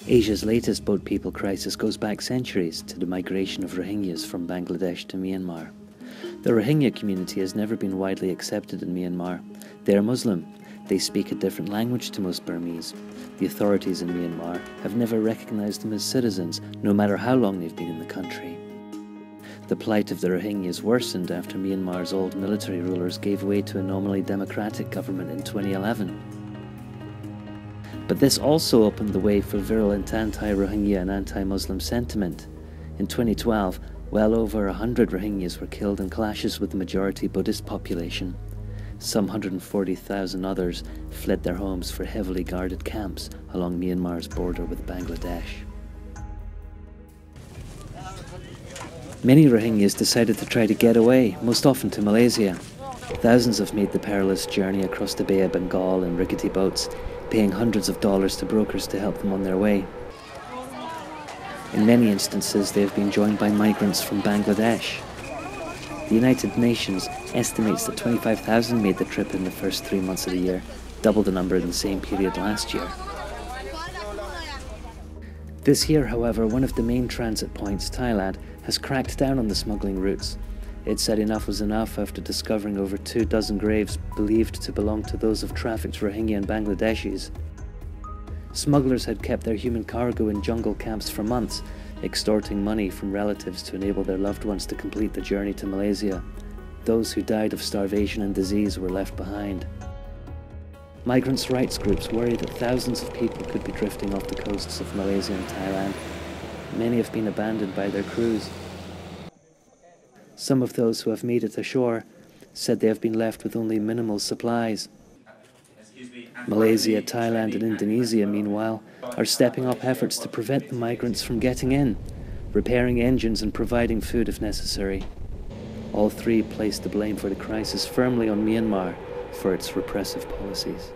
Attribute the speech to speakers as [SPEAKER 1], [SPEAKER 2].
[SPEAKER 1] Asia's latest boat people crisis goes back centuries to the migration of Rohingyas from Bangladesh to Myanmar. The Rohingya community has never been widely accepted in Myanmar. They are Muslim. They speak a different language to most Burmese. The authorities in Myanmar have never recognized them as citizens, no matter how long they've been in the country. The plight of the Rohingyas worsened after Myanmar's old military rulers gave way to a nominally democratic government in 2011. But this also opened the way for virulent anti-Rohingya and anti-Muslim sentiment. In 2012, well over 100 Rohingyas were killed in clashes with the majority Buddhist population. Some 140,000 others fled their homes for heavily guarded camps along Myanmar's border with Bangladesh. Many Rohingyas decided to try to get away, most often to Malaysia. Thousands have made the perilous journey across the Bay of Bengal in rickety boats, paying hundreds of dollars to brokers to help them on their way. In many instances, they have been joined by migrants from Bangladesh. The United Nations estimates that 25,000 made the trip in the first 3 months of the year, double the number in the same period last year. This year, however, one of the main transit points, Thailand, has cracked down on the smuggling routes. It said enough was enough after discovering over 24 graves believed to belong to those of trafficked Rohingya and Bangladeshis. Smugglers had kept their human cargo in jungle camps for months, extorting money from relatives to enable their loved ones to complete the journey to Malaysia. Those who died of starvation and disease were left behind. Migrants' rights groups worry that thousands of people could be drifting off the coasts of Malaysia and Thailand. Many have been abandoned by their crews. Some of those who have made it ashore said they have been left with only minimal supplies. Malaysia, Thailand and Indonesia, meanwhile, are stepping up efforts to prevent the migrants from getting in, repairing engines and providing food if necessary. All three place the blame for the crisis firmly on Myanmar for its repressive policies.